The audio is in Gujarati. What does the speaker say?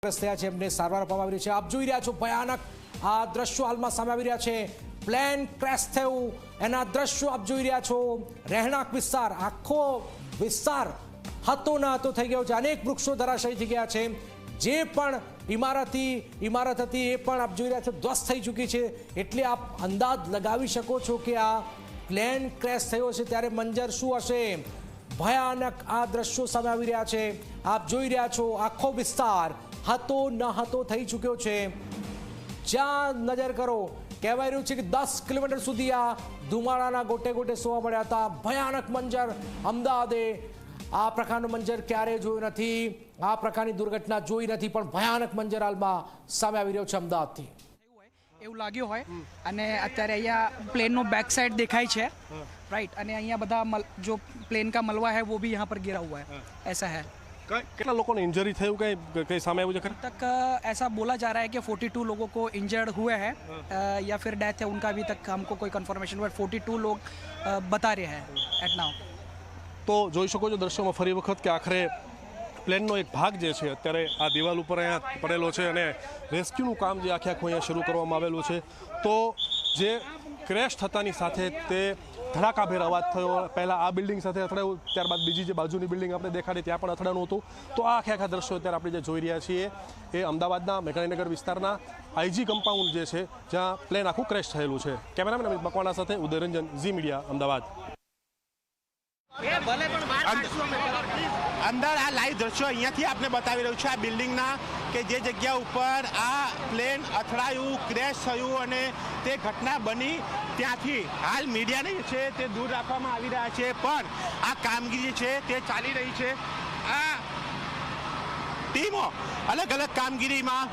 થયા છે એમને સારવાર આપવામાં આવી રહી છે। આપ જોઈ રહ્યા છો ભયાનક આ દ્રશ્યો હાલમાં સામે આવી રહ્યા છે। પ્લેન ક્રેશ થયું એના દ્રશ્યો આપ જોઈ રહ્યા છો। રહેણાંક વિસ્તાર આખો વિસ્તાર હતો ન હતો થઈ ગયો છે। અનેક વૃક્ષો ધરાશાયી થઈ ગયા છે। જે પણ ઇમારત હતી એ પણ આપ જોઈ રહ્યા છો ધ્વસ્ત થઈ ચૂકી છે। એટલે આપ અંદાજ લગાવી શકો છો કે આ પ્લેન ક્રેશ થયો છે ત્યારે મંજર શું હશે। ભયાનક આ દ્રશ્યો સામે આવી રહ્યા છે। આપ જોઈ રહ્યા છો આખો વિસ્તાર હતો ન હતો થઈ ચૂક્યો છે। જ્યાં નજર કરો કહેવાય રહ્યું છે કે 10 કિલોમીટર સુધી આ ધુમાડાના ગોટે ગોટે સોવા મળ્યા હતા। ભયાનક મંજર અમદાવાદે આ પ્રકારનો મંજર ક્યારેય જોયો નથી। આ પ્રકારની દુર્ઘટના જોઈ નથી પણ ભયાનક મંજર હાલમાં સામે આવી રહ્યો છે અમદાવાદથી। એવું લાગ્યું હોય અને અત્યારે અહીંયા પ્લેનનો બેક સાइड દેખાય છે राइट અને અહીંયા બધા जो प्लेन का मलबा है वो भी यहाँ पर गिरा हुआ है ऐसा है। कितना लोगों ने इंजरी थे कहीं सामने मुझे तक ऐसा बोला जा रहा है कि 42 लोगों को इंजर्ड हुए हैं या फिर डेथ है उनका अभी तक हमको कोई कंफर्मेशन हुआ 42 लोग बता रहे हैं एट नाउ। तो જોઈ શકો છો દ્રશ્યોમાં ફરી વખત કે આખરે પ્લેનનો એક ભાગ જે છે અત્યારે આ દિવાલ ઉપર અહીંયા પડેલો છે અને રેસ્ક્યુનું કામ જે આખે આખું અહીંયા શરૂ કરવામાં આવેલું છે। તો જે ક્રેશ થતાની સાથે તે ધડાકાભેર અવાજ થયો। પહેલાં આ બિલ્ડિંગ સાથે અથડાયું, ત્યારબાદ બીજી જે બાજુની બિલ્ડિંગ આપણે દેખાડી ત્યાં પણ અથડાનું હતું। તો આ આખા દ્રશ્યો અત્યારે આપણે જે જોઈ રહ્યા છીએ એ અમદાવાદના મેઘાણીનગર વિસ્તારના આઈજી કમ્પાઉન્ડ જે છે જ્યાં પ્લેન આખું ક્રેશ થયેલું છે। કેમેરામેન અમિત મકવાણા સાથે ઉદયરંજન, ઝી મીડિયા, અમદાવાદ। અંદર આ લાઈવ દ્રશ્યો અહીંયાથી આપને બતાવી રહ્યું છે આ બિલ્ડિંગના કે જે જગ્યા ઉપર આ પ્લેન અથડાયું, ક્રેશ થયું અને તે ઘટના બની ત્યાંથી હાલ મીડિયાને છે તે દૂર રાખવામાં આવી રહ્યા છે પણ આ કામગીરી છે તે ચાલી રહી છે। આ ટીમો અલગ અલગ કામગીરીમાં